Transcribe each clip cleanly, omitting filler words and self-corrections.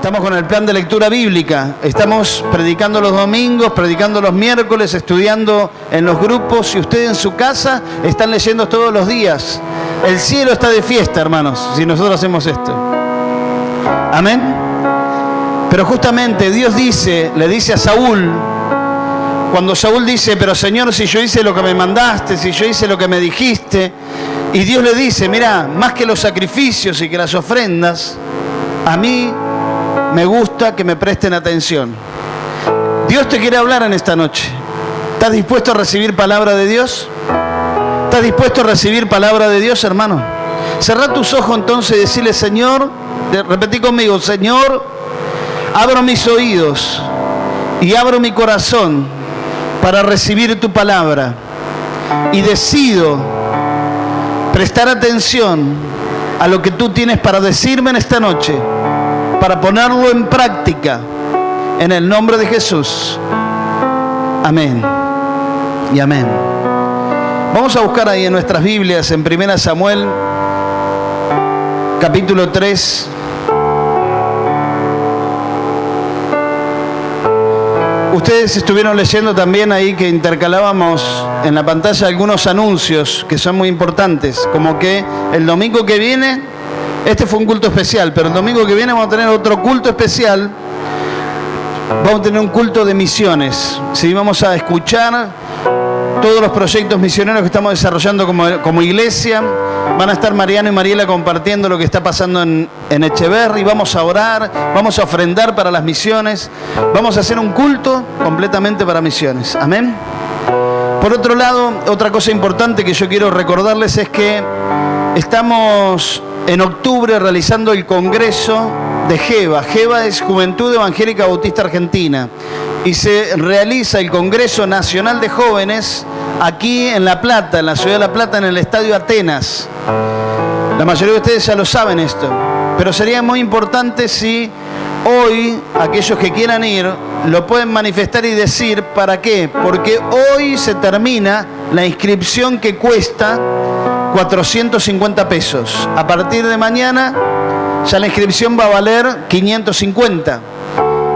Estamos con el plan de lectura bíblica. Estamos predicando los domingos, predicando los miércoles, estudiando en los grupos. Y ustedes en su casa están leyendo todos los días. El cielo está de fiesta, hermanos, si nosotros hacemos esto. Amén. Pero justamente Dios le dice a Saúl, cuando Saúl dice, pero Señor, si yo hice lo que me mandaste, si yo hice lo que me dijiste, y Dios le dice, mira, más que los sacrificios y que las ofrendas, a mí me gusta que me presten atención. Dios te quiere hablar en esta noche. ¿Estás dispuesto a recibir palabra de Dios? ¿Estás dispuesto a recibir palabra de Dios, hermano? Cerrá tus ojos entonces y decirle, Señor, repetí conmigo, Señor, abro mis oídos y abro mi corazón para recibir tu palabra. Y decido prestar atención a lo que tú tienes para decirme en esta noche, para ponerlo en práctica, en el nombre de Jesús. Amén y amén. Vamos a buscar ahí en nuestras Biblias, en 1 Samuel, capítulo 3. Ustedes estuvieron leyendo también ahí que intercalábamos en la pantalla algunos anuncios que son muy importantes, como que el domingo que viene, este fue un culto especial, pero el domingo que viene vamos a tener otro culto especial, vamos a tener un culto de misiones, ¿sí? Vamos a escuchar todos los proyectos misioneros que estamos desarrollando como iglesia. Van a estar Mariano y Mariela compartiendo lo que está pasando en Echeverri. Vamos a orar, vamos a ofrendar para las misiones. Vamos a hacer un culto completamente para misiones. Amén. Por otro lado, otra cosa importante que yo quiero recordarles es que estamos en octubre realizando el Congreso de JEVA. JEVA es Juventud Evangélica Bautista Argentina. Y se realiza el Congreso Nacional de Jóvenes aquí en La Plata, en la ciudad de La Plata, en el Estadio Atenas. La mayoría de ustedes ya lo saben esto, pero sería muy importante si hoy aquellos que quieran ir lo pueden manifestar y decir ¿para qué? Porque hoy se termina la inscripción que cuesta 450 pesos. A partir de mañana ya la inscripción va a valer 550.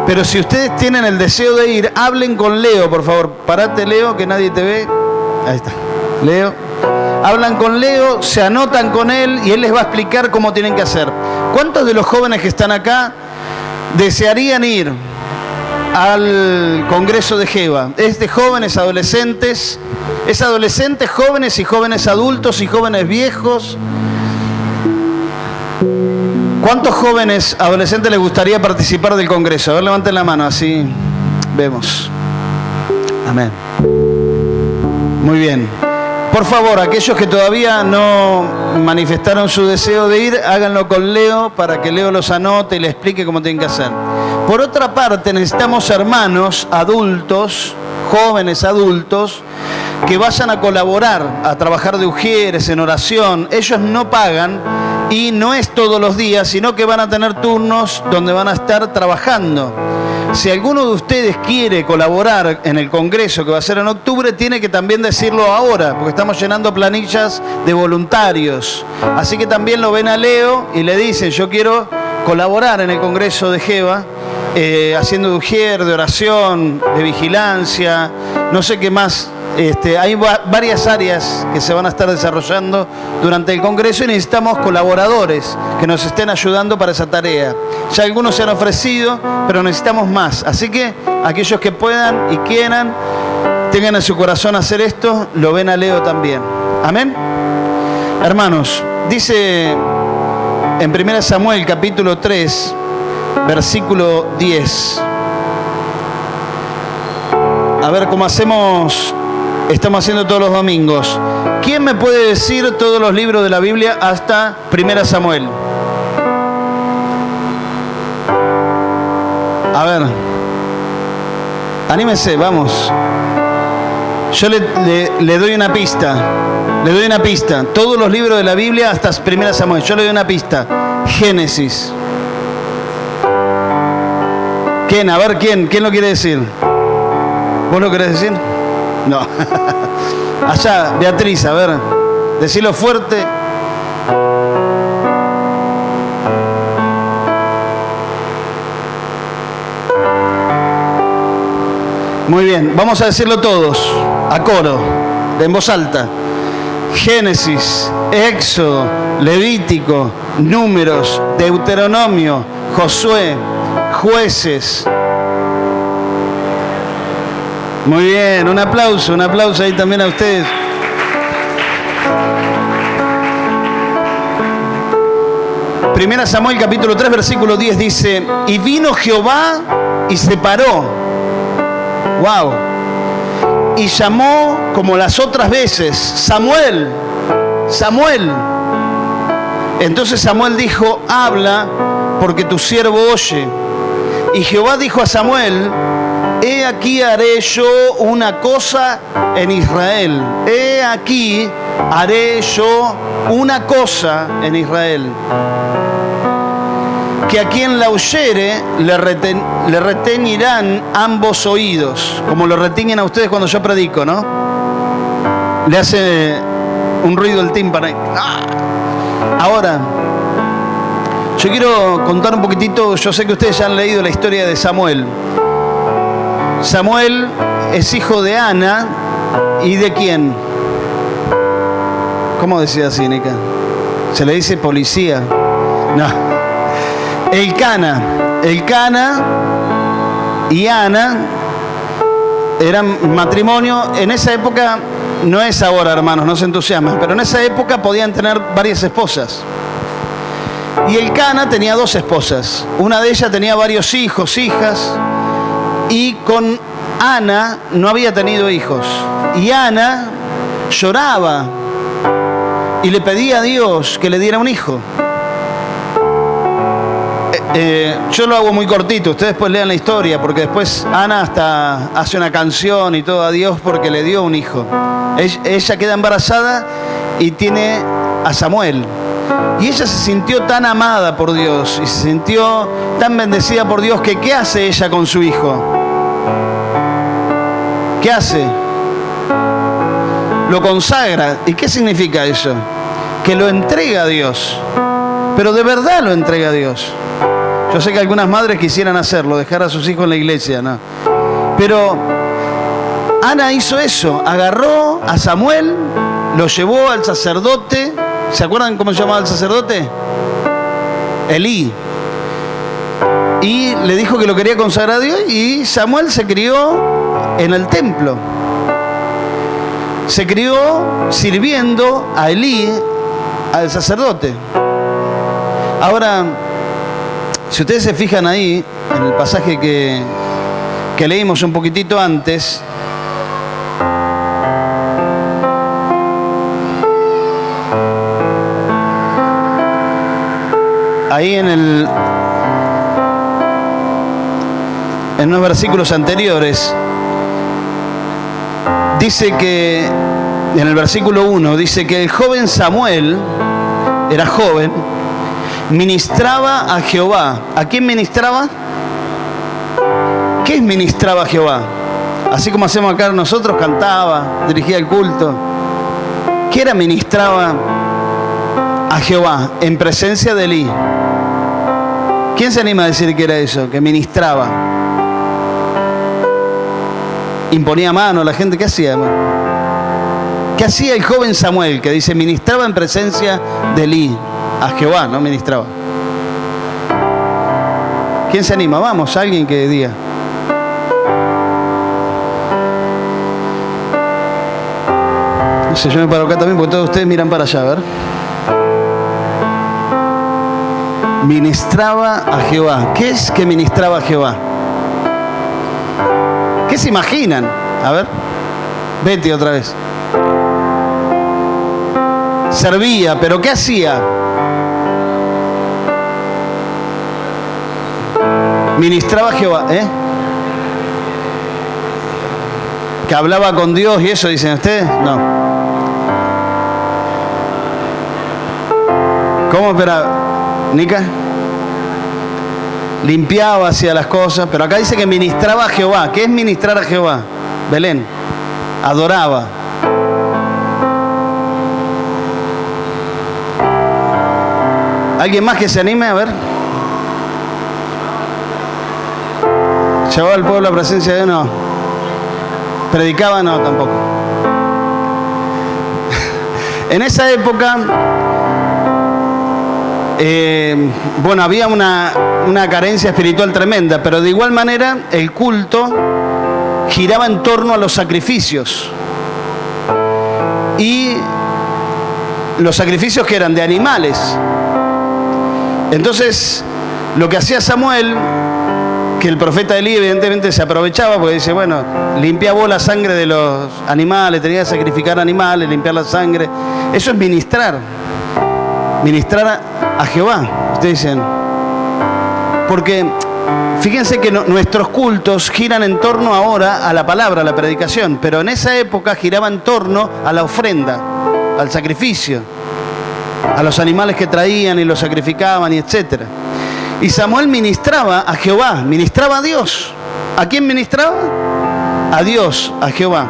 Pero si ustedes tienen el deseo de ir, hablen con Leo, por favor. Parate, Leo, que nadie te ve. Ahí está. Leo. Hablan con Leo, se anotan con él y él les va a explicar cómo tienen que hacer. ¿Cuántos de los jóvenes que están acá desearían ir al Congreso de JEVA? Es de jóvenes, adolescentes. Es adolescentes, jóvenes y jóvenes adultos y jóvenes viejos. ¿Cuántos jóvenes adolescentes les gustaría participar del Congreso? A ver, levanten la mano, así vemos. Amén. Muy bien. Por favor, aquellos que todavía no manifestaron su deseo de ir, háganlo con Leo para que Leo los anote y les explique cómo tienen que hacer. Por otra parte, necesitamos hermanos adultos, jóvenes adultos, que vayan a colaborar, a trabajar de ujieres, en oración. Ellos no pagan y no es todos los días, sino que van a tener turnos donde van a estar trabajando. Si alguno de ustedes quiere colaborar en el congreso que va a ser en octubre, tiene que también decirlo ahora, porque estamos llenando planillas de voluntarios. Así que también lo ven a Leo y le dicen, yo quiero colaborar en el congreso de JEVA, haciendo de ujier, de oración, de vigilancia, no sé qué más. Hay varias áreas que se van a estar desarrollando durante el Congreso y necesitamos colaboradores que nos estén ayudando para esa tarea. Ya algunos se han ofrecido, pero necesitamos más. Así que aquellos que puedan y quieran, tengan en su corazón hacer esto, lo ven a Leo también. Amén. Hermanos, dice en 1 Samuel capítulo 3, versículo 10. A ver cómo estamos haciendo todos los domingos. ¿Quién me puede decir todos los libros de la Biblia hasta 1 Samuel? A ver. Anímense, vamos. Yo le doy una pista. Le doy una pista. Todos los libros de la Biblia hasta 1 Samuel. Yo le doy una pista. Génesis. ¿Quién? A ver, ¿quién lo quiere decir? ¿Vos lo querés decir? No. Allá, Beatriz, a ver, decilo fuerte. Muy bien, vamos a decirlo todos, a coro, en voz alta. Génesis, Éxodo, Levítico, Números, Deuteronomio, Josué, Jueces. Muy bien, un aplauso ahí también a ustedes. Primera Samuel capítulo 3 versículo 10 dice: y vino Jehová y se paró. Wow. Y llamó como las otras veces: Samuel, Samuel. Entonces Samuel dijo: habla, porque tu siervo oye. Y Jehová dijo a Samuel: he aquí haré yo una cosa en Israel. He aquí haré yo una cosa en Israel, que a quien la oyere le reteñirán ambos oídos, como lo retiñen a ustedes cuando yo predico, ¿no? Le hace un ruido el tímpano. Ahora, yo quiero contar un poquitito. Yo sé que ustedes ya han leído la historia de Samuel. Samuel es hijo de Ana y ¿de quién? ¿Cómo decía así, Nica? Se le dice policía. No. Elcana y Ana eran matrimonio. En esa época, no es ahora, hermanos, no se entusiasmen, pero en esa época podían tener varias esposas. Y Elcana tenía 2 esposas. Una de ellas tenía varios hijos, hijas, y con Ana no había tenido hijos. Y Ana lloraba y le pedía a Dios que le diera un hijo. Yo lo hago muy cortito, ustedes después lean la historia, porque después Ana hasta hace una canción y todo a Dios porque le dio un hijo. Ella queda embarazada y tiene a Samuel. Y ella se sintió tan amada por Dios y se sintió tan bendecida por Dios que ¿qué hace ella con su hijo? ¿Qué hace? Lo consagra. ¿Y qué significa eso? Que lo entrega a Dios. Pero de verdad lo entrega a Dios. Yo sé que algunas madres quisieran hacerlo, dejar a sus hijos en la iglesia, ¿no? Pero Ana hizo eso, agarró a Samuel, lo llevó al sacerdote. ¿Se acuerdan cómo se llamaba el sacerdote? Elí. Y le dijo que lo quería consagrar a Dios, y Samuel se crió en el templo. Se crió sirviendo a Elí, al sacerdote. Ahora, si ustedes se fijan ahí, en el pasaje que leímos un poquitito antes, ahí en unos versículos anteriores, dice que, en el versículo 1, dice que el joven Samuel, era joven, ministraba a Jehová. ¿A quién ministraba? ¿Qué es ministraba a Jehová? Así como hacemos acá nosotros, cantaba, dirigía el culto. ¿Qué era ministraba a Jehová en presencia de Elí? ¿Quién se anima a decir que era eso? Que ministraba. Imponía mano a la gente. ¿Qué hacía? ¿Qué hacía el joven Samuel? Que dice, ministraba en presencia de Elí. A Jehová, no ministraba. ¿Quién se anima? Vamos, alguien que diga. No sé, yo me paro acá también porque todos ustedes miran para allá, a ver. Ministraba a Jehová. ¿Qué es que ministraba a Jehová? ¿Qué se imaginan? A ver, vete otra vez. Servía, pero ¿qué hacía? Ministraba a Jehová, ¿eh? Que hablaba con Dios y eso, dicen ustedes. No. ¿Cómo? Espera, Nica. Limpiaba, hacía las cosas, pero acá dice que ministraba a Jehová. ¿Qué es ministrar a Jehová? Belén. Adoraba. ¿Alguien más que se anime? A ver. Llevaba al pueblo a la presencia de Dios. No. Predicaba, no, tampoco. En esa época, bueno, había una carencia espiritual tremenda, pero de igual manera el culto giraba en torno a los sacrificios. Y los sacrificios que eran de animales. Entonces, lo que hacía Samuel, que el profeta Elí evidentemente se aprovechaba, porque dice, bueno, limpia vos la sangre de los animales, tenía que sacrificar animales, limpiar la sangre. Eso es ministrar a Jehová, ustedes dicen. Porque fíjense que nuestros cultos giran en torno ahora a la palabra, a la predicación, pero en esa época giraba en torno a la ofrenda, al sacrificio, a los animales que traían y los sacrificaban y etcétera. Y Samuel ministraba a Jehová, ministraba a Dios. ¿A quién ministraba? A Dios, a Jehová.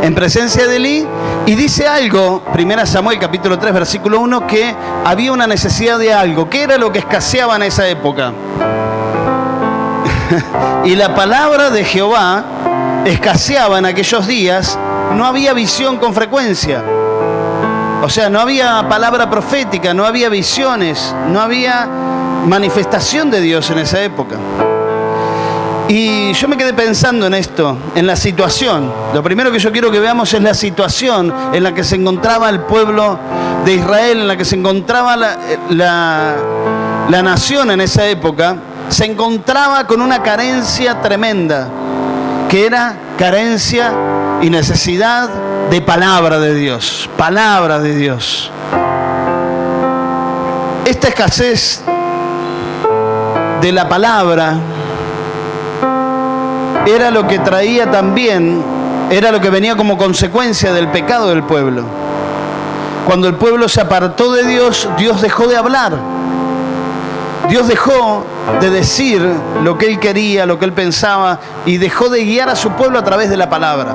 En presencia de Elí, y dice algo, 1 Samuel capítulo 3, versículo 1, que había una necesidad de algo. ¿Qué era lo que escaseaba en esa época? Y la palabra de Jehová escaseaba en aquellos días. No había visión con frecuencia. O sea, no había palabra profética, no había visiones, no había manifestación de Dios en esa época. Y yo me quedé pensando en esto, en la situación. Lo primero que yo quiero que veamos es la situación en la que se encontraba el pueblo de Israel, en la que se encontraba la nación en esa época. Se encontraba con una carencia tremenda, que era carencia y necesidad de palabra de Dios. Palabra de Dios. Esta escasez de la palabra era lo que traía también, era lo que venía como consecuencia del pecado del pueblo. Cuando el pueblo se apartó de Dios, Dios dejó de hablar. Dios dejó de decir lo que Él quería, lo que Él pensaba, y dejó de guiar a su pueblo a través de la palabra.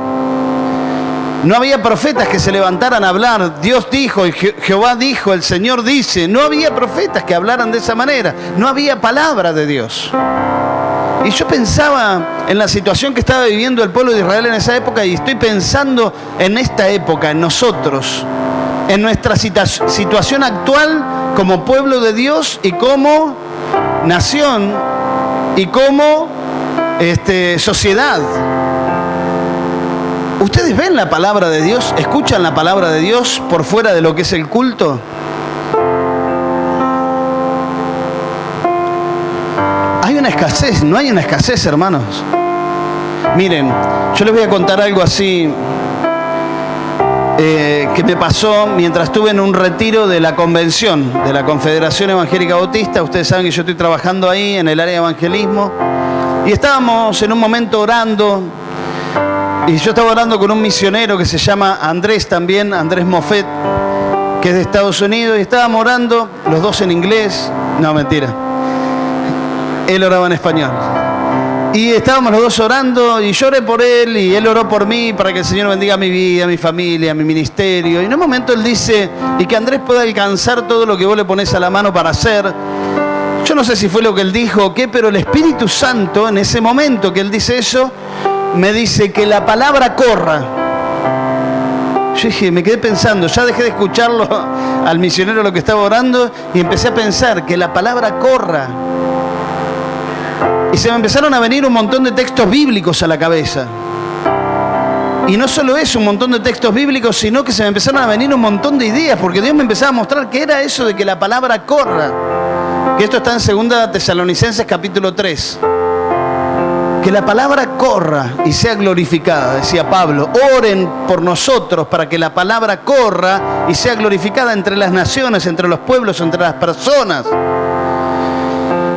No había profetas que se levantaran a hablar. Dios dijo, y Jehová dijo, el Señor dice. No había profetas que hablaran de esa manera. No había palabra de Dios. Y yo pensaba en la situación que estaba viviendo el pueblo de Israel en esa época, y estoy pensando en esta época, en nosotros, en nuestra situación actual como pueblo de Dios y como nación y como sociedad. ¿Ustedes ven la palabra de Dios? ¿Escuchan la palabra de Dios por fuera de lo que es el culto? Hay una escasez, no hay una escasez, hermanos. Miren, yo les voy a contar algo así que me pasó mientras estuve en un retiro de la convención de la Confederación Evangélica Bautista. Ustedes saben que yo estoy trabajando ahí en el área de evangelismo, y estábamos en un momento orando, y yo estaba orando con un misionero que se llama Andrés también, Andrés Moffett, que es de Estados Unidos, y estábamos orando, los dos en inglés, no, mentira, él oraba en español. Y estábamos los dos orando, y yo oré por él y él oró por mí para que el Señor bendiga mi vida, mi familia, mi ministerio. Y en un momento él dice, y que Andrés pueda alcanzar todo lo que vos le ponés a la mano para hacer. Yo no sé si fue lo que él dijo o qué, pero el Espíritu Santo, en ese momento que él dice eso, me dice que la palabra corra. Yo dije, me quedé pensando, ya dejé de escucharlo al misionero lo que estaba orando, y empecé a pensar que la palabra corra. Y se me empezaron a venir un montón de textos bíblicos a la cabeza. Y no solo eso, un montón de textos bíblicos, sino que se me empezaron a venir un montón de ideas, porque Dios me empezaba a mostrar que era eso de que la palabra corra. Que esto está en 2 Tesalonicenses capítulo 3. Que la palabra corra y sea glorificada, decía Pablo. Oren por nosotros para que la palabra corra y sea glorificada entre las naciones, entre los pueblos, entre las personas.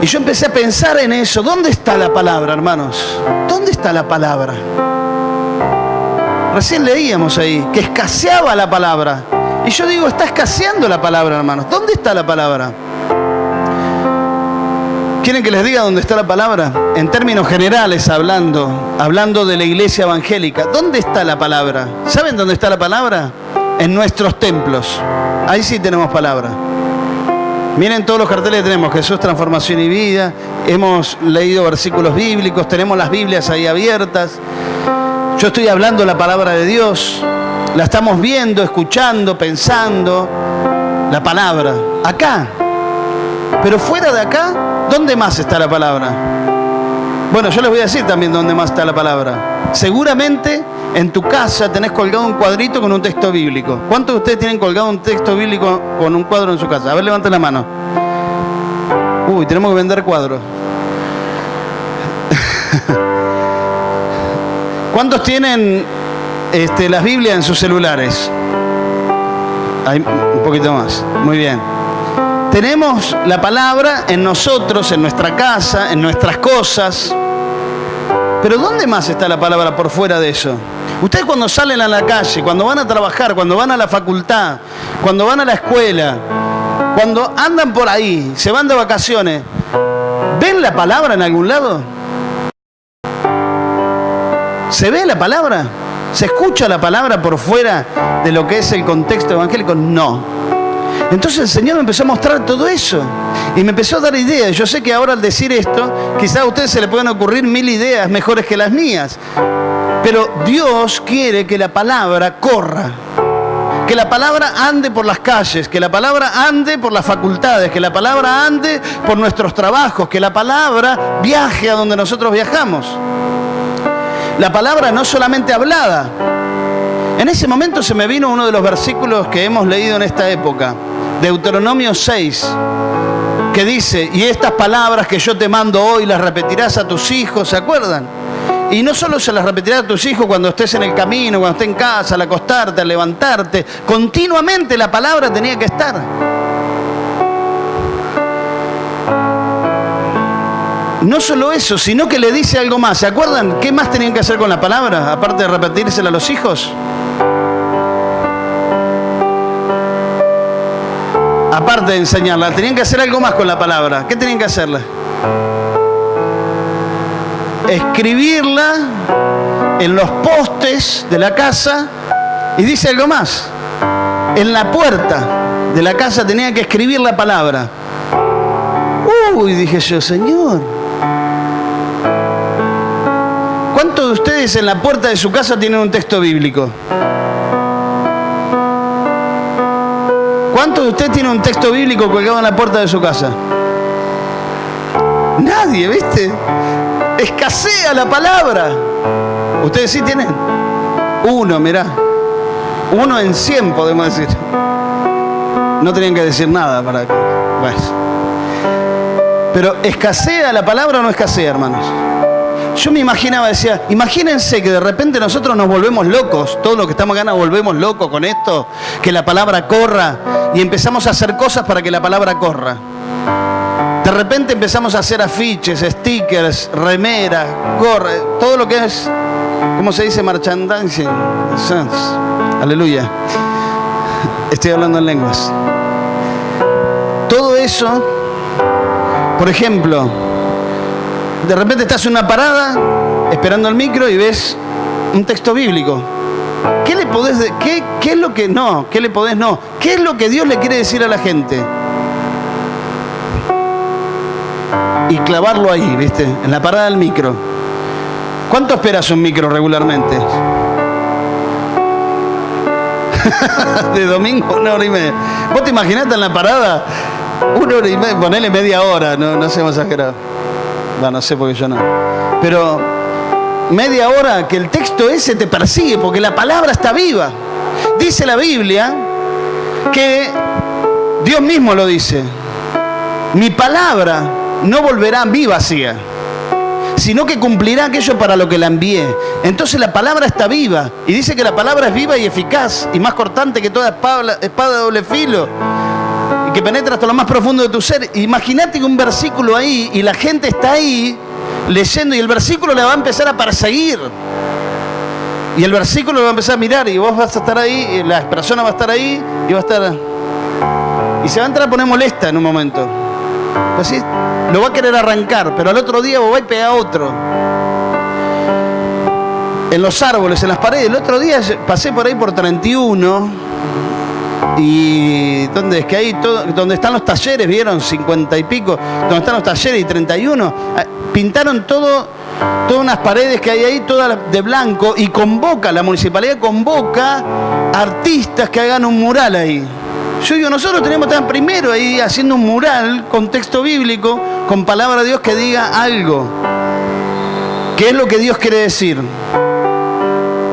Y yo empecé a pensar en eso. ¿Dónde está la palabra, hermanos? ¿Dónde está la palabra? Recién leíamos ahí que escaseaba la palabra. Y yo digo, está escaseando la palabra, hermanos. ¿Dónde está la palabra? ¿Quieren que les diga dónde está la palabra? En términos generales, hablando de la iglesia evangélica. ¿Dónde está la palabra? ¿Saben dónde está la palabra? En nuestros templos. Ahí sí tenemos palabra. Miren todos los carteles que tenemos, Jesús, transformación y vida. Hemos leído versículos bíblicos, tenemos las Biblias ahí abiertas. Yo Yo estoy hablando la palabra de Dios, la estamos viendo, escuchando, pensando, la palabra, acá. Pero fuera de acá, ¿dónde más está la palabra? Bueno, yo les voy a decir también dónde más está la palabra. Seguramente en tu casa tenés colgado un cuadrito con un texto bíblico. ¿Cuántos de ustedes tienen colgado un texto bíblico con un cuadro en su casa? A ver, levanten la mano. Uy, tenemos que vender cuadros. ¿Cuántos tienen las Biblias en sus celulares? Hay un poquito más. Muy bien. Tenemos la palabra en nosotros, en nuestra casa, en nuestras cosas. Pero ¿dónde más está la palabra por fuera de eso? Ustedes cuando salen a la calle, cuando van a trabajar, cuando van a la facultad, cuando van a la escuela, cuando andan por ahí, se van de vacaciones, ¿ven la palabra en algún lado? ¿Se ve la palabra? ¿Se escucha la palabra por fuera de lo que es el contexto evangélico? No. Entonces el Señor me empezó a mostrar todo eso y me empezó a dar ideas. Yo sé que ahora al decir esto, quizás a ustedes se les puedan ocurrir 1000 ideas mejores que las mías, pero Dios quiere que la palabra corra, que la palabra ande por las calles, que la palabra ande por las facultades, que la palabra ande por nuestros trabajos, que la palabra viaje a donde nosotros viajamos. La palabra no solamente hablada. En ese momento se me vino uno de los versículos que hemos leído en esta época, Deuteronomio 6, que dice, y estas palabras que yo te mando hoy las repetirás a tus hijos, ¿se acuerdan? Y no solo se las repetirás a tus hijos cuando estés en el camino, cuando estés en casa, al acostarte, al levantarte, continuamente la palabra tenía que estar. No solo eso, sino que le dice algo más. ¿Se acuerdan qué más tenían que hacer con la palabra, aparte de repetírsela a los hijos? Aparte de enseñarla, tenían que hacer algo más con la palabra. ¿Qué tenían que hacerla? Escribirla en los postes de la casa. Y dice algo más. En la puerta de la casa tenían que escribir la palabra. Uy, dije yo, Señor. ¿Cuántos de ustedes en la puerta de su casa tienen un texto bíblico? ¿Cuántos de ustedes tienen un texto bíblico colgado en la puerta de su casa? Nadie, ¿viste? Escasea la palabra. ¿Ustedes sí tienen? Uno, mirá. 1 en 100 podemos decir. No tenían que decir nada para que... Bueno. Pero ¿escasea la palabra o no escasea, hermanos? Yo me imaginaba, decía, imagínense que de repente nosotros nos volvemos locos, todos los que estamos acá nos volvemos locos con esto, que la palabra corra y empezamos a hacer cosas para que la palabra corra. De repente empezamos a hacer afiches, stickers, remeras, gorras, todo lo que es, ¿cómo se dice? Merchandising. Aleluya. Estoy hablando en lenguas. Todo eso, por ejemplo, de repente estás en una parada, esperando el micro y ves un texto bíblico. ¿Qué le podés qué es lo que no? ¿Qué le podés no? ¿Qué es lo que Dios le quiere decir a la gente? Y clavarlo ahí, ¿viste? En la parada del micro. ¿Cuánto esperas un micro regularmente? De domingo, 1 hora y media. ¿Vos te imaginaste en la parada? 1 hora y media, ponele media hora, no seamos exagerados. No sé porque yo no. Pero media hora que el texto ese te persigue porque la palabra está viva. Dice la Biblia que Dios mismo lo dice. Mi palabra no volverá a mí vacía, sino que cumplirá aquello para lo que la envié. Entonces la palabra está viva. Y dice que la palabra es viva y eficaz y más cortante que toda espada de doble filo, que penetra hasta lo más profundo de tu ser. Imagínate que un versículo ahí y la gente está ahí leyendo y el versículo le va a empezar a perseguir. Y el versículo le va a empezar a mirar y vos vas a estar ahí, y la persona va a estar ahí y va a estar... Y se va a entrar a poner molesta en un momento. Así, lo va a querer arrancar, pero al otro día vos vas y pega otro. En los árboles, en las paredes. El otro día pasé por ahí por 31... Y ¿dónde es que ahí donde están los talleres, vieron 50 y pico, donde están los talleres y 31, pintaron todo todas unas paredes que hay ahí, todas de blanco, y convoca, la municipalidad convoca artistas que hagan un mural ahí. Yo digo, nosotros tenemos que estar primero ahí haciendo un mural con texto bíblico, con palabra de Dios que diga algo. ¿Qué es lo que Dios quiere decir?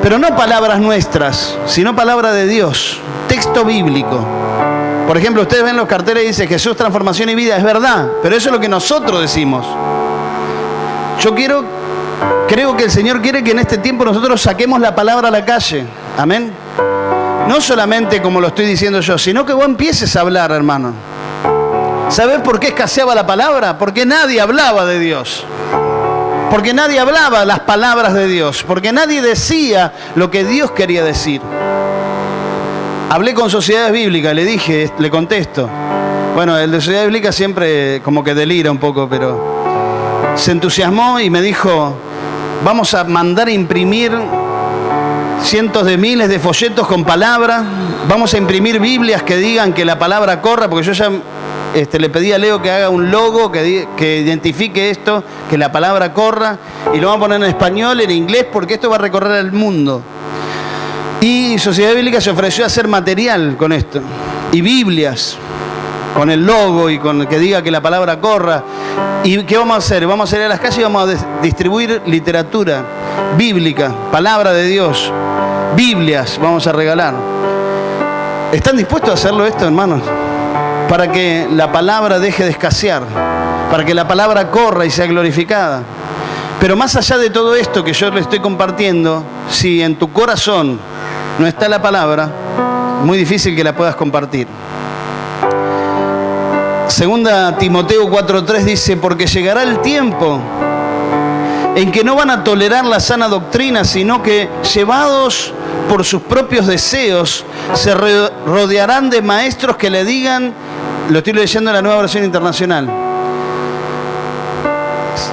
Pero no palabras nuestras, sino palabra de Dios, texto bíblico. Por ejemplo, ustedes ven los carteles y dice Jesús, transformación y vida, es verdad, pero eso es lo que nosotros decimos. Yo creo que el Señor quiere que en este tiempo nosotros saquemos la palabra a la calle. Amén. No solamente como lo estoy diciendo yo, sino que vos empieces a hablar, hermano. ¿Sabés por qué escaseaba la palabra? Porque nadie hablaba de Dios. Porque nadie hablaba las palabras de Dios. Porque nadie decía lo que Dios quería decir. Hablé con Sociedades Bíblicas, le contesto. Bueno, el de Sociedades Bíblicas siempre como que delira un poco, pero se entusiasmó y me dijo, vamos a mandar a imprimir cientos de miles de folletos con palabra, vamos a imprimir Biblias que digan que la palabra corra, porque yo ya le pedí a Leo que haga un logo que identifique esto, que la palabra corra, y lo vamos a poner en español, en inglés, porque esto va a recorrer el mundo. Y Sociedad Bíblica se ofreció a hacer material con esto, y Biblias, con el logo y con que diga que la palabra corra. ¿Y qué vamos a hacer? Vamos a salir a las calles y vamos a distribuir literatura bíblica, palabra de Dios, Biblias vamos a regalar. ¿Están dispuestos a hacerlo esto, hermanos? Para que la palabra deje de escasear, para que la palabra corra y sea glorificada. Pero más allá de todo esto que yo le estoy compartiendo, si en tu corazón no está la palabra, muy difícil que la puedas compartir. Segunda Timoteo 4:3 dice, porque llegará el tiempo en que no van a tolerar la sana doctrina, sino que, llevados por sus propios deseos, se rodearán de maestros que le digan, lo estoy leyendo en la Nueva Versión Internacional.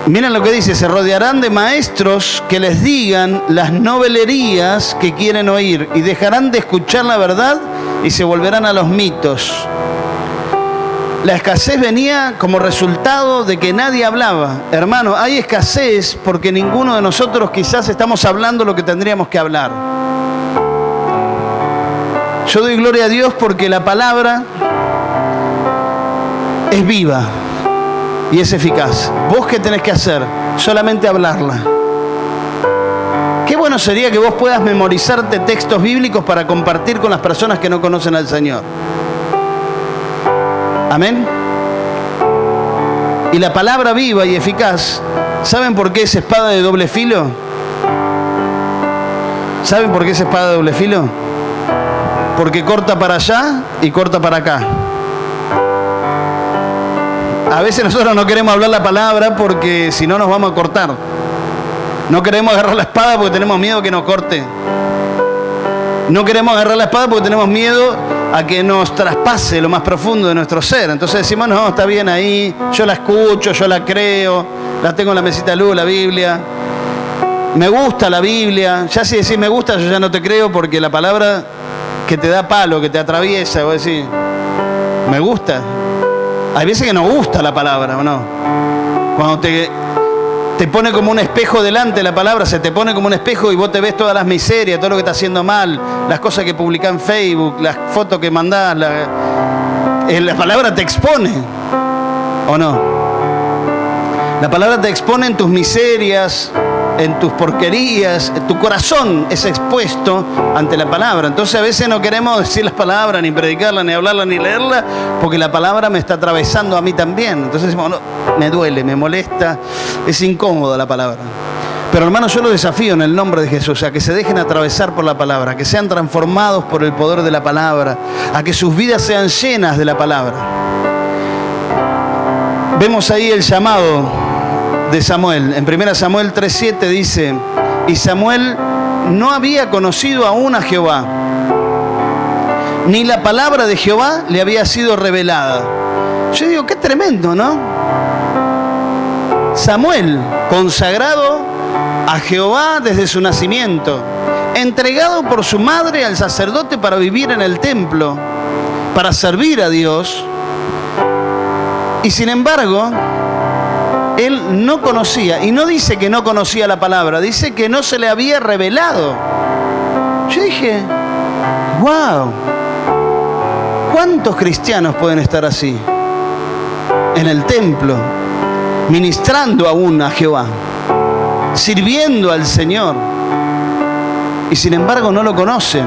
Miren lo que dice, se rodearán de maestros que les digan las novelerías que quieren oír y dejarán de escuchar la verdad y se volverán a los mitos. La escasez venía como resultado de que nadie hablaba. Hermano, hay escasez porque ninguno de nosotros quizás estamos hablando lo que tendríamos que hablar. Yo doy gloria a Dios porque la palabra es viva y es eficaz. ¿Vos qué tenés que hacer? Solamente hablarla. Qué bueno sería que vos puedas memorizarte textos bíblicos para compartir con las personas que no conocen al Señor. Amén. Y la palabra viva y eficaz, ¿saben por qué es espada de doble filo? ¿Saben por qué es espada de doble filo? Porque corta para allá y corta para acá. A veces nosotros no queremos hablar la palabra porque si no nos vamos a cortar. No queremos agarrar la espada porque tenemos miedo que nos corte. No queremos agarrar la espada porque tenemos miedo a que nos traspase lo más profundo de nuestro ser. Entonces decimos, no, está bien ahí, yo la escucho, yo la creo, la tengo en la mesita de luz, la Biblia. Me gusta la Biblia. Ya si decís me gusta, yo ya no te creo porque la palabra que te da palo, que te atraviesa, vos decís, me gusta. Hay veces que nos gusta la palabra, ¿o no? Cuando te pone como un espejo delante la palabra, se te pone como un espejo y vos te ves todas las miserias, todo lo que está haciendo mal, las cosas que publicás en Facebook, las fotos que mandás, la palabra te expone, ¿o no? La palabra te expone en tus miserias, en tus porquerías, tu corazón es expuesto ante la palabra. Entonces a veces no queremos decir las palabras, ni predicarla, ni hablarla, ni leerla, porque la palabra me está atravesando a mí también. Entonces decimos, no, me duele, me molesta, es incómoda la palabra. Pero hermanos, yo los desafío en el nombre de Jesús a que se dejen atravesar por la palabra, a que sean transformados por el poder de la palabra, a que sus vidas sean llenas de la palabra. Vemos ahí el llamado de Samuel. En 1 Samuel 3:7 dice, y Samuel no había conocido aún a Jehová, ni la palabra de Jehová le había sido revelada. Yo digo, qué tremendo, ¿no? Samuel, consagrado a Jehová desde su nacimiento, entregado por su madre al sacerdote para vivir en el templo, para servir a Dios, y sin embargo, él no conocía, y no dice que no conocía la palabra, dice que no se le había revelado. Yo dije, wow, ¿cuántos cristianos pueden estar así? En el templo, ministrando aún a Jehová, sirviendo al Señor, y sin embargo no lo conocen,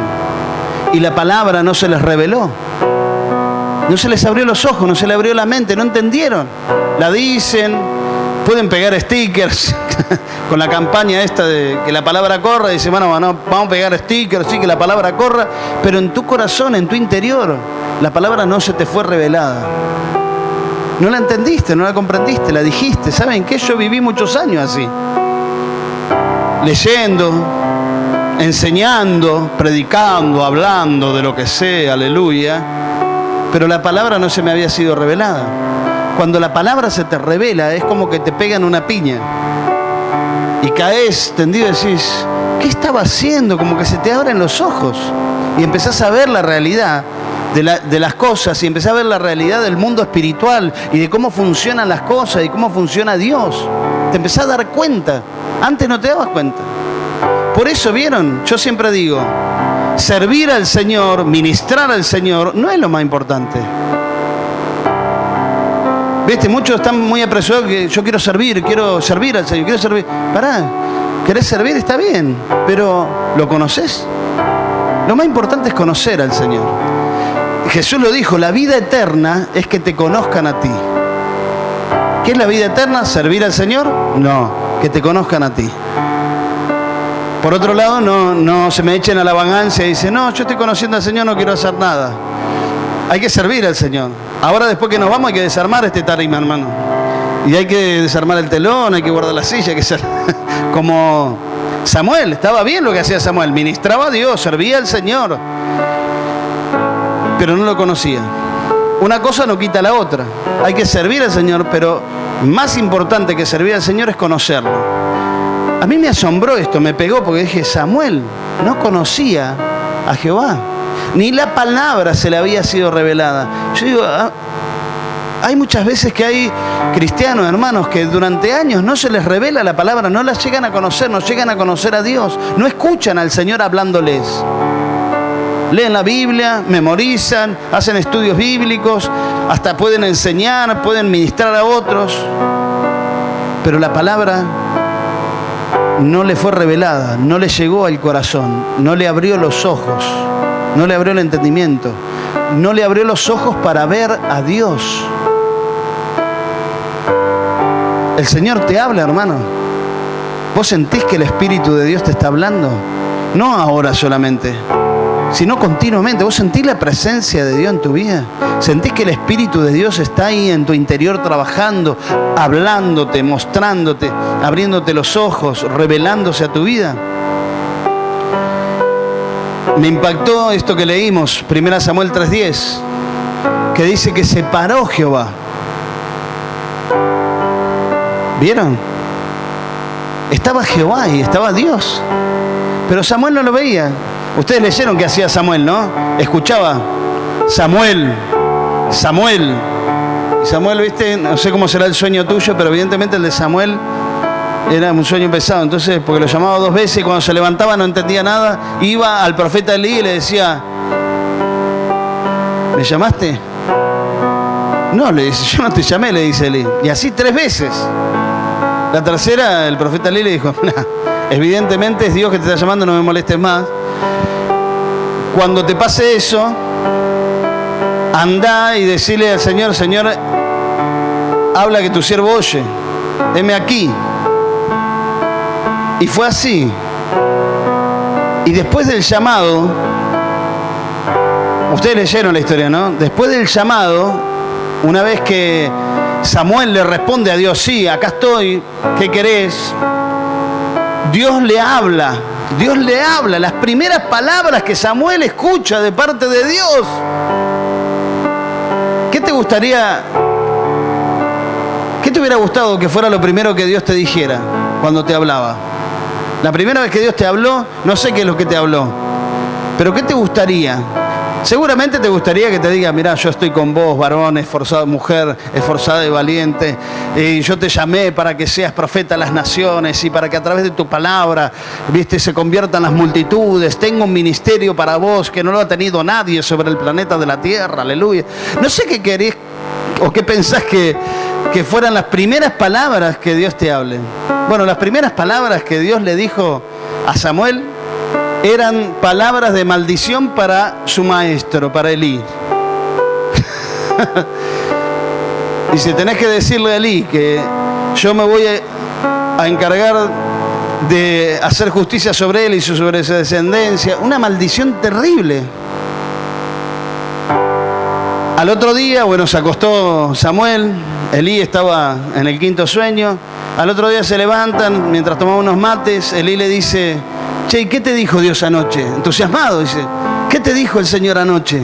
y la palabra no se les reveló. No se les abrió los ojos, no se les abrió la mente, no entendieron. La dicen, pueden pegar stickers con la campaña esta de que la palabra corra, y dicen, bueno, vamos a pegar stickers, sí, que la palabra corra, pero en tu corazón, en tu interior, la palabra no se te fue revelada. No la entendiste, no la comprendiste, la dijiste. ¿Saben qué? Yo viví muchos años así, leyendo, enseñando, predicando, hablando de lo que sea, aleluya, pero la palabra no se me había sido revelada. Cuando la palabra se te revela, es como que te pegan una piña y caes tendido y decís, ¿qué estaba haciendo? Como que se te abren los ojos y empezás a ver la realidad de las cosas, y empezás a ver la realidad del mundo espiritual y de cómo funcionan las cosas y cómo funciona Dios. Te empezás a dar cuenta. Antes no te dabas cuenta. Por eso, ¿vieron? Yo siempre digo, servir al Señor, ministrar al Señor, no es lo más importante. ¿Viste? Muchos están muy apresurados que yo quiero servir al Señor, quiero servir. Pará, ¿querés servir? Está bien, pero ¿lo conocés? Lo más importante es conocer al Señor. Jesús lo dijo, la vida eterna es que te conozcan a ti. ¿Qué es la vida eterna? ¿Servir al Señor? No, que te conozcan a ti. Por otro lado, no se me echen a la vagancia y dicen, no, yo estoy conociendo al Señor, no quiero hacer nada. Hay que servir al Señor. Ahora, después que nos vamos, hay que desarmar este tarima, hermano. Y hay que desarmar el telón, hay que guardar la silla, hay que ser como Samuel. Estaba bien lo que hacía Samuel, ministraba a Dios, servía al Señor, pero no lo conocía. Una cosa no quita la otra. Hay que servir al Señor, pero más importante que servir al Señor es conocerlo. A mí me asombró esto, me pegó, porque dije, Samuel no conocía a Jehová, ni la palabra se le había sido revelada. Yo digo, hay muchas veces que hay cristianos, hermanos, que durante años no se les revela la palabra, no la llegan a conocer, no llegan a conocer a Dios, no escuchan al Señor hablándoles. Leen la Biblia, memorizan, hacen estudios bíblicos, hasta pueden enseñar, pueden ministrar a otros, pero la palabra no le fue revelada, no le llegó al corazón, no le abrió los ojos, no le abrió el entendimiento, no le abrió los ojos para ver a Dios. El Señor te habla, hermano. ¿Vos sentís que el Espíritu de Dios te está hablando? No ahora solamente, sino continuamente. ¿Vos sentís la presencia de Dios en tu vida? ¿Sentís que el Espíritu de Dios está ahí en tu interior trabajando, hablándote, mostrándote, abriéndote los ojos, revelándose a tu vida? Me impactó esto que leímos, 1 Samuel 3:10, que dice que se paró Jehová. ¿Vieron? Estaba Jehová y estaba Dios, pero Samuel no lo veía. Ustedes leyeron qué hacía Samuel, ¿no? Escuchaba, Samuel, Samuel. Y Samuel, ¿viste? No sé cómo será el sueño tuyo, pero evidentemente el de Samuel era un sueño pesado. Entonces, porque lo llamaba 2 veces y cuando se levantaba no entendía nada, iba al profeta Elí y le decía, ¿me llamaste? No, le dice, yo no te llamé, le dice Elí. Y así 3 veces. La tercera, el profeta Elí le dijo, nah, evidentemente es Dios que te está llamando, no me molestes más. Cuando te pase eso, andá y decile al Señor, Señor, habla que tu siervo oye, heme aquí. Y fue así. Y después del llamado, ustedes leyeron la historia, ¿no? Después del llamado, una vez que Samuel le responde a Dios, sí, acá estoy, ¿qué querés? Dios le habla. Dios le habla, las primeras palabras que Samuel escucha de parte de Dios. ¿Qué te gustaría, qué te hubiera gustado que fuera lo primero que Dios te dijera cuando te hablaba? La primera vez que Dios te habló, no sé qué es lo que te habló, pero ¿qué te gustaría? Seguramente te gustaría que te diga, mirá, yo estoy con vos, varón, esforzado, mujer, esforzada y valiente, y yo te llamé para que seas profeta a las naciones y para que a través de tu palabra, viste, se conviertan las multitudes. Tengo un ministerio para vos que no lo ha tenido nadie sobre el planeta de la tierra, aleluya. No sé qué querés o qué pensás que fueran las primeras palabras que Dios te hable. Bueno, las primeras palabras que Dios le dijo a Samuel eran palabras de maldición para su maestro, para Elí. Dice, tenés que decirle a Elí que yo me voy a encargar de hacer justicia sobre él y sobre su descendencia. Una maldición terrible. Al otro día, bueno, se acostó Samuel, Elí estaba en el quinto sueño. Al otro día se levantan, mientras tomaban unos mates, Elí le dice, che, ¿y qué te dijo Dios anoche? Entusiasmado, dice, ¿qué te dijo el Señor anoche?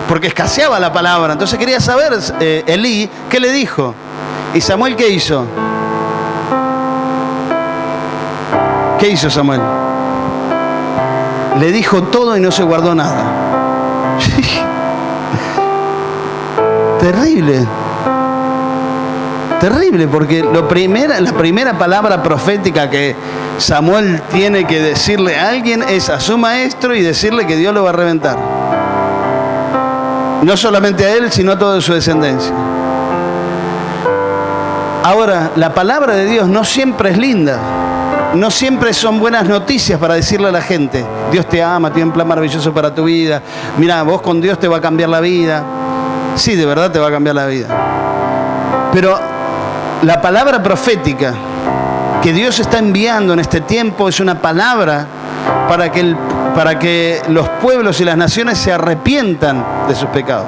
Porque escaseaba la palabra. Entonces quería saber, Elí, ¿qué le dijo? ¿Y Samuel qué hizo? ¿Qué hizo Samuel? Le dijo todo y no se guardó nada. Terrible. Terrible, porque la primera palabra profética que Samuel tiene que decirle a alguien es a su maestro y decirle que Dios lo va a reventar. No solamente a él, sino a toda su descendencia. Ahora, la palabra de Dios no siempre es linda. No siempre son buenas noticias para decirle a la gente. Dios te ama, tiene un plan maravilloso para tu vida. Mira, vos con Dios te va a cambiar la vida. Sí, de verdad te va a cambiar la vida. Pero la palabra profética que Dios está enviando en este tiempo es una palabra para que los pueblos y las naciones se arrepientan de sus pecados,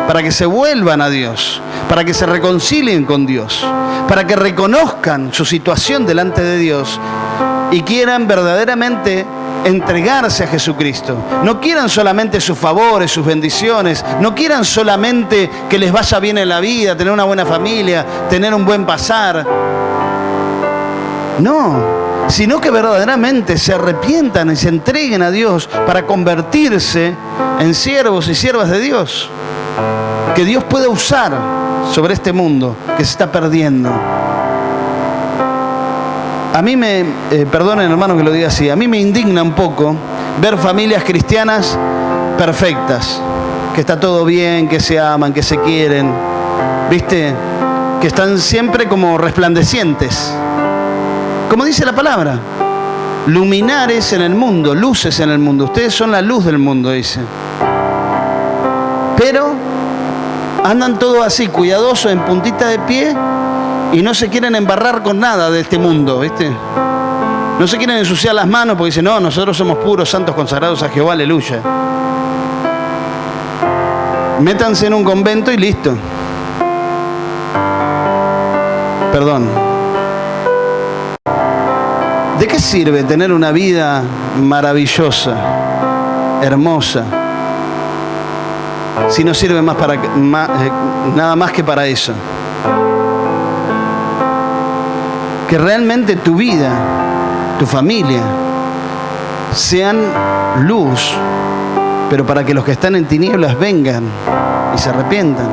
para que se vuelvan a Dios, para que se reconcilien con Dios, para que reconozcan su situación delante de Dios y quieran verdaderamente entregarse a Jesucristo. No quieran solamente sus favores, sus bendiciones, no quieran solamente que les vaya bien en la vida, tener una buena familia, tener un buen pasar. No, sino que verdaderamente se arrepientan y se entreguen a Dios para convertirse en siervos y siervas de Dios, que Dios pueda usar sobre este mundo que se está perdiendo. A mí perdonen hermano que lo diga así, a mí me indigna un poco ver familias cristianas perfectas, que está todo bien, que se aman, que se quieren, ¿viste? Que están siempre como resplandecientes. Como dice la palabra, luminares en el mundo, luces en el mundo. Ustedes son la luz del mundo, dice. Pero andan todos así, cuidadosos, en puntita de pie, y no se quieren embarrar con nada de este mundo, ¿viste? No se quieren ensuciar las manos porque dicen, no, nosotros somos puros, santos, consagrados a Jehová, aleluya. Métanse en un convento y listo. Perdón. ¿De qué sirve tener una vida maravillosa, hermosa, si no sirve nada más que para eso? Que realmente tu vida, tu familia, sean luz, pero para que los que están en tinieblas vengan y se arrepientan.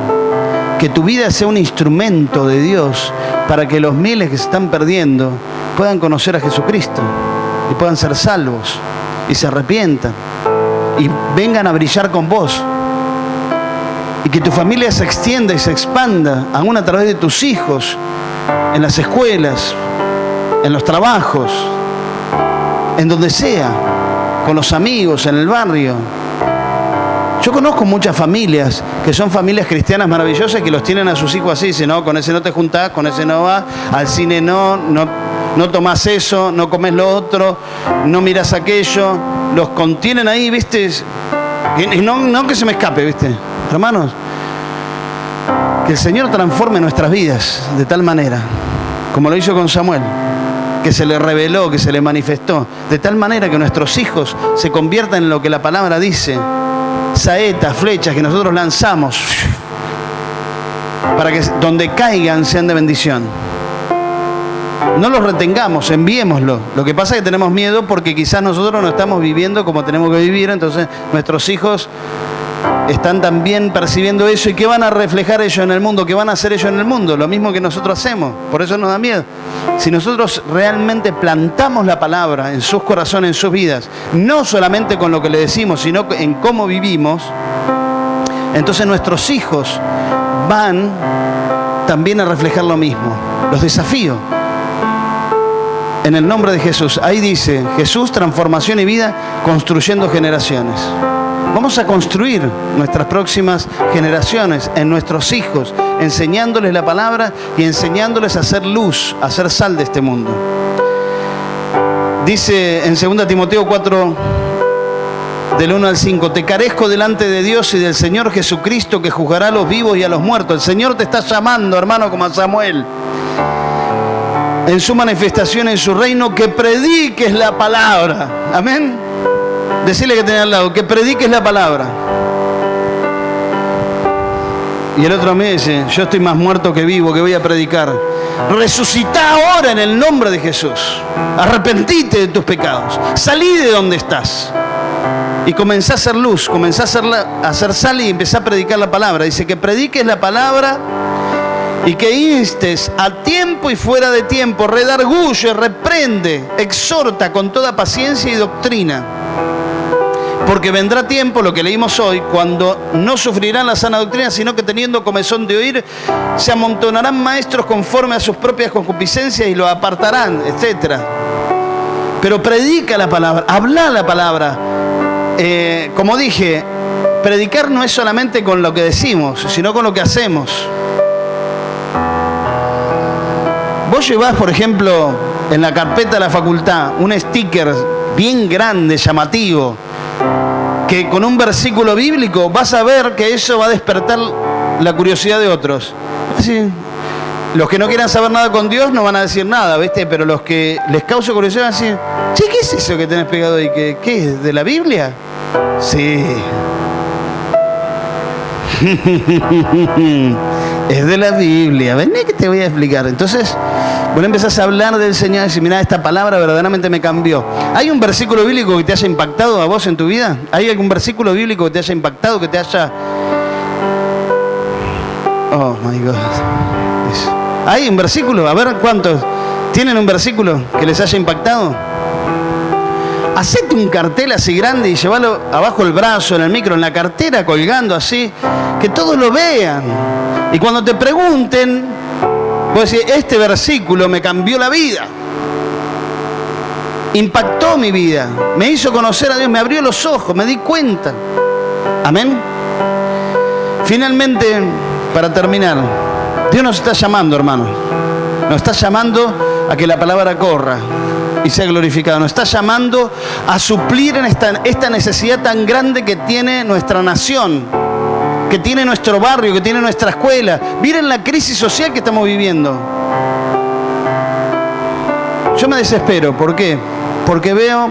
Que tu vida sea un instrumento de Dios para que los miles que se están perdiendo puedan conocer a Jesucristo y puedan ser salvos y se arrepientan y vengan a brillar con vos. Y que tu familia se extienda y se expanda, aún a través de tus hijos, en las escuelas, en los trabajos, en donde sea, con los amigos, en el barrio. Yo conozco muchas familias que son familias cristianas maravillosas que los tienen a sus hijos así, dicen, no, con ese no te juntás, con ese no vas, al cine no tomás eso, no comes lo otro, no mirás aquello, los contienen ahí, ¿viste? Y no que se me escape, ¿viste? Hermanos, que el Señor transforme nuestras vidas de tal manera, como lo hizo con Samuel, que se le reveló, que se le manifestó, de tal manera que nuestros hijos se conviertan en lo que la palabra dice, saetas, flechas que nosotros lanzamos, para que donde caigan sean de bendición. No los retengamos, enviémoslo. Lo que pasa es que tenemos miedo porque quizás nosotros no estamos viviendo como tenemos que vivir, entonces nuestros hijos están también percibiendo eso. ¿Y qué van a reflejar ellos en el mundo? ¿Qué van a hacer ellos en el mundo? Lo mismo que nosotros hacemos. Por eso nos da miedo. Si nosotros realmente plantamos la palabra en sus corazones, en sus vidas, no solamente con lo que le decimos, sino en cómo vivimos, entonces nuestros hijos van también a reflejar lo mismo. Los desafío. En el nombre de Jesús. Ahí dice, Jesús, transformación y vida, construyendo generaciones. Vamos a construir nuestras próximas generaciones en nuestros hijos, enseñándoles la palabra y enseñándoles a hacer luz, a hacer sal de este mundo. Dice en 2 Timoteo 4, del 1 al 5, te carezco delante de Dios y del Señor Jesucristo, que juzgará a los vivos y a los muertos. El Señor te está llamando, hermano, como a Samuel, en su manifestación en su reino, que prediques la palabra. Amén. Decirle que tenés al lado, que prediques la palabra. Y el otro me dice, yo estoy más muerto que vivo, que voy a predicar. Resucitá ahora en el nombre de Jesús. Arrepentite de tus pecados. Salí de donde estás. Y comenzá a hacer luz, comenzá a hacer sal y empezá a predicar la palabra. Dice que prediques la palabra y que instes a tiempo y fuera de tiempo, redarguye, reprende, exhorta con toda paciencia y doctrina. Porque vendrá tiempo, lo que leímos hoy, cuando no sufrirán la sana doctrina, sino que teniendo comezón de oír, se amontonarán maestros conforme a sus propias concupiscencias y lo apartarán, etc. Pero predica la palabra, habla la palabra. Como dije, predicar no es solamente con lo que decimos, sino con lo que hacemos. Vos llevás, por ejemplo, en la carpeta de la facultad, un sticker bien grande, llamativo, que con un versículo bíblico vas a ver que eso va a despertar la curiosidad de otros. Así, los que no quieran saber nada con Dios no van a decir nada, ¿viste? Pero los que les causa curiosidad van a decir, che, ¿qué es eso que tenés pegado ahí? ¿Qué es? ¿De la Biblia? Sí. Es de la Biblia. Vení que te voy a explicar. Entonces, vos empezás a hablar del Señor y decís, mirá, esta palabra verdaderamente me cambió. ¿Hay un versículo bíblico que te haya impactado a vos en tu vida? ¿Hay algún versículo bíblico que te haya impactado, que te haya... Oh, my God. ¿Hay un versículo? A ver, ¿cuántos tienen un versículo que les haya impactado? Hacete un cartel así grande y llévalo abajo el brazo, en el micro, en la cartera, colgando así, que todos lo vean. Y cuando te pregunten, vos decís, este versículo me cambió la vida. Impactó mi vida. Me hizo conocer a Dios, me abrió los ojos, me di cuenta. Amén. Finalmente, para terminar, Dios nos está llamando, hermano. Nos está llamando a que la palabra corra y sea glorificada. Nos está llamando a suplir en esta necesidad tan grande que tiene nuestra nación, que tiene nuestro barrio, que tiene nuestra escuela. Miren la crisis social que estamos viviendo. Yo me desespero. ¿Por qué? Porque veo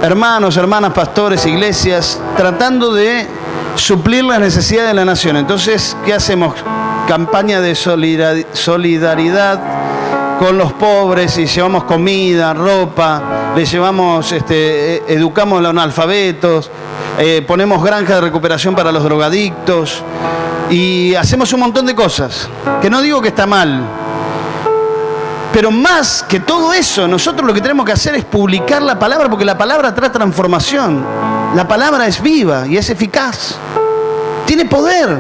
hermanos, hermanas, pastores, iglesias, tratando de suplir las necesidades de la nación. Entonces, ¿qué hacemos? Campaña de solidaridad con los pobres y llevamos comida, ropa, les llevamos, educamos a los analfabetos, ponemos granjas de recuperación para los drogadictos y hacemos un montón de cosas, que no digo que está mal, pero más que todo eso, nosotros lo que tenemos que hacer es publicar la palabra, porque la palabra trae transformación. La palabra es viva y es eficaz, tiene poder.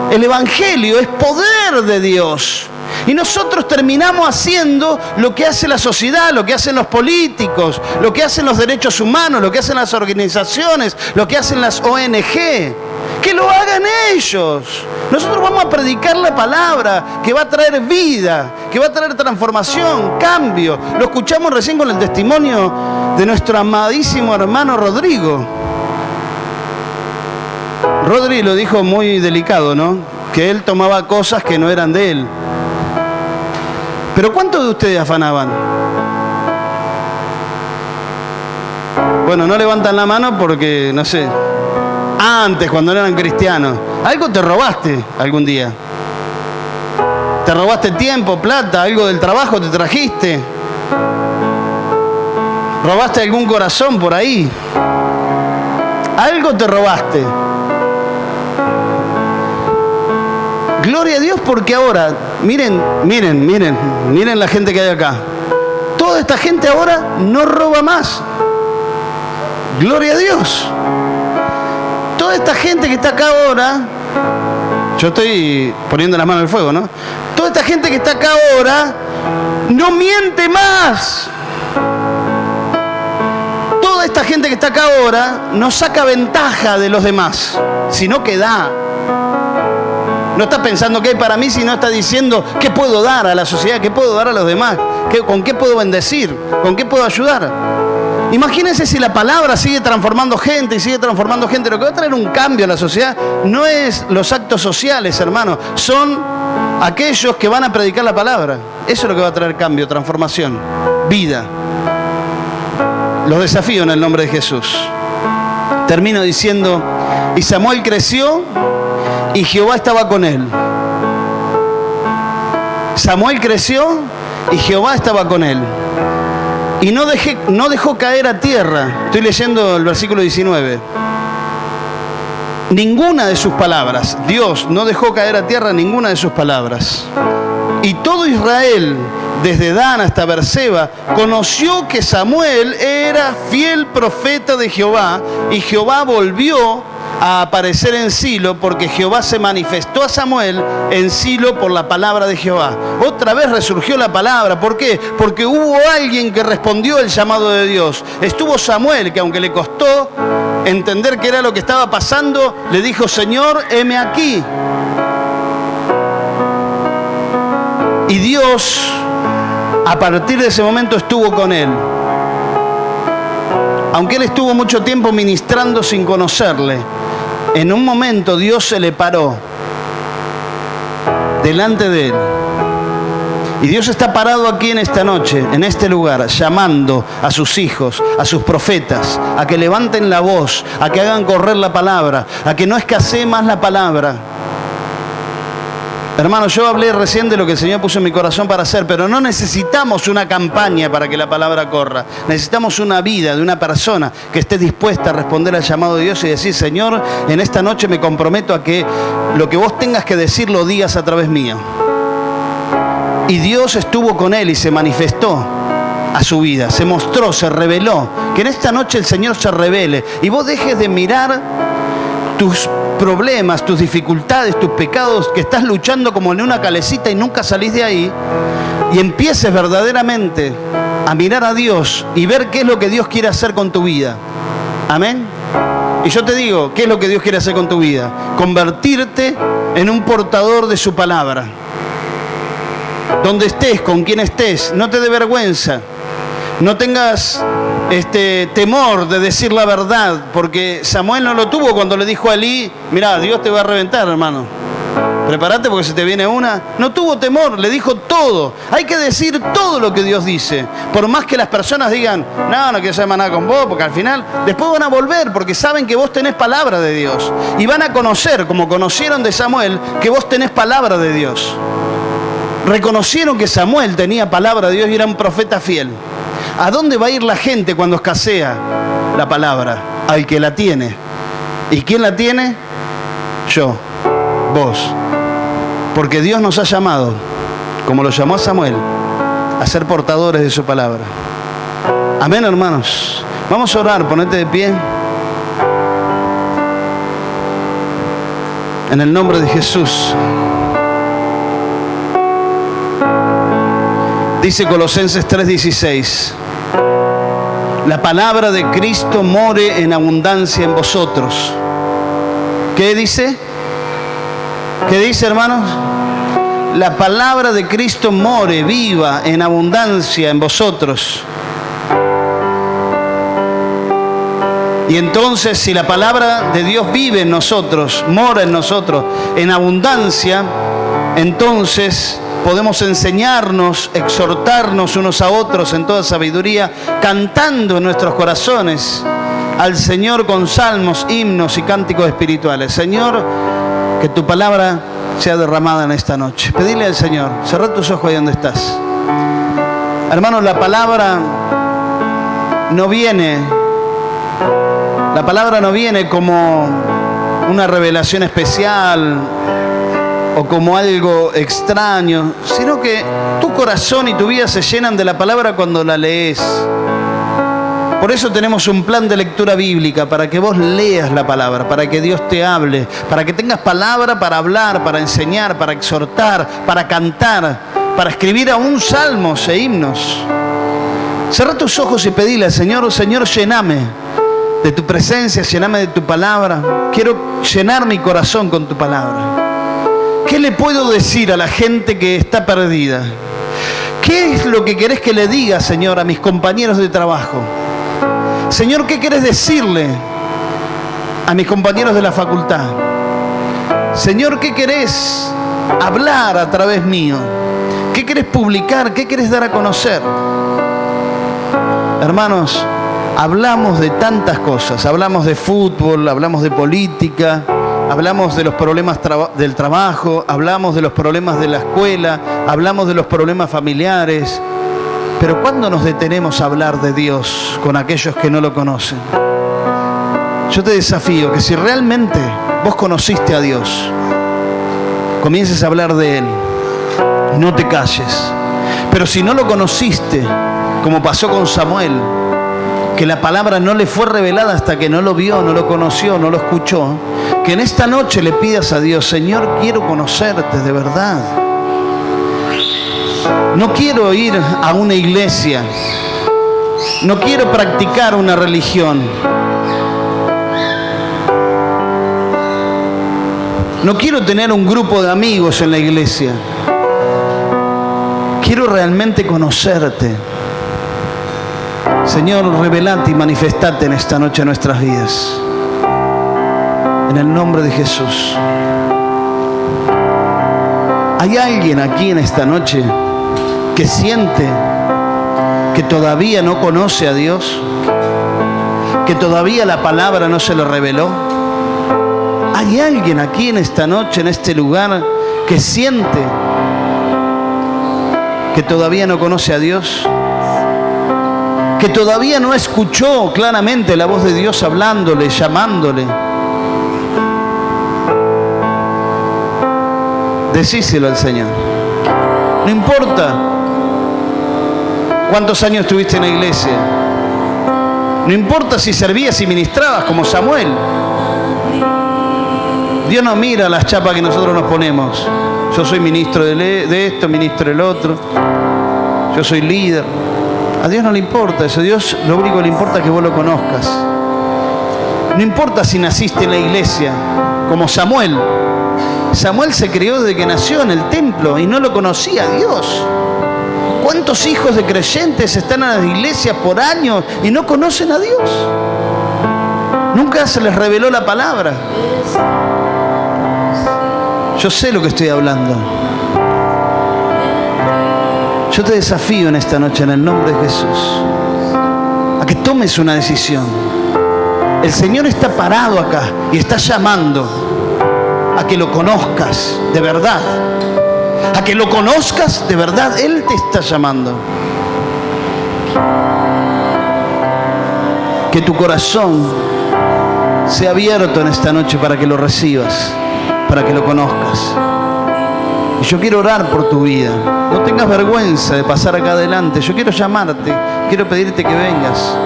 El Evangelio es poder de Dios. Y nosotros terminamos haciendo lo que hace la sociedad, lo que hacen los políticos, lo que hacen los derechos humanos, lo que hacen las organizaciones, lo que hacen las ONG. Que lo hagan ellos. Nosotros vamos a predicar la palabra que va a traer vida, que va a traer transformación, cambio. Lo escuchamos recién con el testimonio de nuestro amadísimo hermano Rodrigo. Rodri lo dijo muy delicado, ¿no? Que él tomaba cosas que no eran de él. Pero ¿cuántos de ustedes afanaban? Bueno, no levantan la mano porque, no sé, antes, cuando no eran cristianos, algo te robaste algún día. Te robaste tiempo, plata, algo del trabajo te trajiste. Robaste algún corazón por ahí. Algo te robaste. Gloria a Dios, porque ahora, miren la gente que hay acá. Toda esta gente ahora no roba más. Gloria a Dios. Toda esta gente que está acá ahora, yo estoy poniendo las manos al fuego, ¿no? Toda esta gente que está acá ahora no miente más. Toda esta gente que está acá ahora no saca ventaja de los demás, sino que da. No está pensando qué hay para mí, sino está diciendo qué puedo dar a la sociedad, qué puedo dar a los demás, con qué puedo bendecir, con qué puedo ayudar. Imagínense si la palabra sigue transformando gente y sigue transformando gente. Lo que va a traer un cambio a la sociedad no es los actos sociales, hermanos, son aquellos que van a predicar la palabra. Eso es lo que va a traer cambio, transformación, vida. Los desafío en el nombre de Jesús. Termino diciendo, y Samuel creció y Jehová estaba con él. Samuel creció y Jehová estaba con él. Y no dejó caer a tierra. Estoy leyendo el versículo 19. Ninguna de sus palabras. Dios no dejó caer a tierra ninguna de sus palabras. Y todo Israel, desde Dan hasta Berseba, conoció que Samuel era fiel profeta de Jehová, y Jehová volvió a aparecer en Silo, porque Jehová se manifestó a Samuel en Silo por la palabra de Jehová. Otra vez resurgió la palabra. ¿Por qué? Porque hubo alguien que respondió el llamado de Dios. Estuvo Samuel, que aunque le costó entender qué era lo que estaba pasando, le dijo: Señor, heme aquí. Y Dios, a partir de ese momento, estuvo con él. Aunque él estuvo mucho tiempo ministrando sin conocerle, en un momento Dios se le paró delante de él. Y Dios está parado aquí en esta noche, en este lugar, llamando a sus hijos, a sus profetas, a que levanten la voz, a que hagan correr la palabra, a que no escasee más la palabra. Hermanos, yo hablé recién de lo que el Señor puso en mi corazón para hacer, pero no necesitamos una campaña para que la palabra corra. Necesitamos una vida de una persona que esté dispuesta a responder al llamado de Dios y decir: Señor, en esta noche me comprometo a que lo que vos tengas que decir lo digas a través mío. Y Dios estuvo con él y se manifestó a su vida, se mostró, se reveló. Que en esta noche el Señor se revele y vos dejes de mirar tus problemas, tus dificultades, tus pecados, que estás luchando como en una calecita y nunca salís de ahí, y empieces verdaderamente a mirar a Dios y ver qué es lo que Dios quiere hacer con tu vida. Amén. Y yo te digo, ¿qué es lo que Dios quiere hacer con tu vida? Convertirte en un portador de su palabra. Donde estés, con quien estés, no te dé vergüenza. No tengas temor de decir la verdad, porque Samuel no lo tuvo cuando le dijo a Elí: mirá, Dios te va a reventar, hermano, prepárate porque se te viene una. No tuvo temor, le dijo todo. Hay que decir todo lo que Dios dice, por más que las personas digan: no quiero saber nada con vos, porque al final después van a volver, porque saben que vos tenés palabra de Dios, y van a conocer, como conocieron de Samuel, que vos tenés palabra de Dios. Reconocieron que Samuel tenía palabra de Dios y era un profeta fiel. ¿A dónde va a ir la gente cuando escasea la palabra? Al que la tiene. ¿Y quién la tiene? Yo, vos. Porque Dios nos ha llamado, como lo llamó a Samuel, a ser portadores de su palabra. Amén, hermanos. Vamos a orar, ponete de pie. En el nombre de Jesús. Dice Colosenses 3:16. La palabra de Cristo more en abundancia en vosotros. ¿Qué dice? ¿Qué dice, hermanos? La palabra de Cristo more, viva, en abundancia en vosotros. Y entonces, si la palabra de Dios vive en nosotros, mora en nosotros, en abundancia, entonces podemos enseñarnos, exhortarnos unos a otros en toda sabiduría, cantando en nuestros corazones al Señor con salmos, himnos y cánticos espirituales. Señor, que tu palabra sea derramada en esta noche. Pedile al Señor, cerrá tus ojos ahí donde estás. Hermanos, la palabra La palabra no viene como una revelación especial o como algo extraño, sino que tu corazón y tu vida se llenan de la palabra cuando la lees. Por eso tenemos un plan de lectura bíblica, para que vos leas la palabra, para que Dios te hable, para que tengas palabra para hablar, para enseñar, para exhortar, para cantar, para escribir aún salmos e himnos. Cerrá tus ojos y pedile, Señor, Señor, llename de tu presencia, llename de tu palabra. Quiero llenar mi corazón con tu palabra. ¿Qué le puedo decir a la gente que está perdida? ¿Qué es lo que querés que le diga, Señor, a mis compañeros de trabajo? Señor, ¿qué querés decirle a mis compañeros de la facultad? Señor, ¿qué querés hablar a través mío? ¿Qué querés publicar? ¿Qué querés dar a conocer? Hermanos, hablamos de tantas cosas. Hablamos de fútbol, hablamos de política, hablamos de los problemas del trabajo, hablamos de los problemas de la escuela, hablamos de los problemas familiares. Pero ¿cuándo nos detenemos a hablar de Dios con aquellos que no lo conocen? Yo te desafío que si realmente vos conociste a Dios, comiences a hablar de Él. No te calles. Pero si no lo conociste, como pasó con Samuel, que la palabra no le fue revelada hasta que no lo vio, no lo conoció, no lo escuchó, que en esta noche le pidas a Dios, Señor, quiero conocerte de verdad. No quiero ir a una iglesia, no quiero practicar una religión, no quiero tener un grupo de amigos en la iglesia, quiero realmente conocerte. Señor, revelate y manifestate en esta noche en nuestras vidas. En el nombre de Jesús. ¿Hay alguien aquí en esta noche que siente que todavía no conoce a Dios? ¿Que todavía la palabra no se lo reveló? ¿Hay alguien aquí en esta noche, en este lugar, que siente que todavía no conoce a Dios? ¿Que todavía no escuchó claramente la voz de Dios hablándole, llamándole? Decíselo al Señor. No importa cuántos años estuviste en la iglesia. No importa si servías y ministrabas como Samuel. Dios no mira las chapas que nosotros nos ponemos. Yo soy ministro de esto, ministro del otro. Yo soy líder. A Dios no le importa eso. A Dios lo único que le importa es que vos lo conozcas. No importa si naciste en la iglesia como Samuel. Samuel se crió desde que nació en el templo y no lo conocía a Dios. ¿Cuántos hijos de creyentes están en las iglesias por años y no conocen a Dios? Nunca se les reveló la palabra. Yo sé lo que estoy hablando. Yo te desafío en esta noche en el nombre de Jesús a que tomes una decisión. El Señor está parado acá y está llamando a que lo conozcas de verdad. A que lo conozcas de verdad. Él te está llamando. Que tu corazón sea abierto en esta noche para que lo recibas, para que lo conozcas. Y yo quiero orar por tu vida. No tengas vergüenza de pasar acá adelante. Yo quiero llamarte, quiero pedirte que vengas.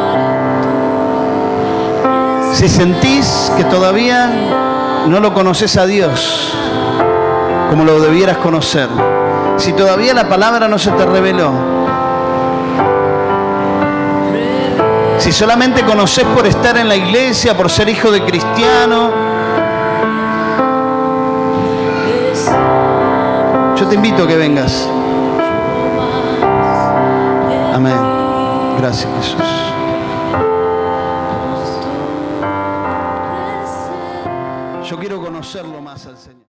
Si sentís que todavía no lo conoces a Dios como lo debieras conocer, si todavía la palabra no se te reveló, si solamente conoces por estar en la iglesia, por ser hijo de cristiano, yo te invito a que vengas. Amén. Gracias, Jesús. Yo quiero conocerlo más al Señor.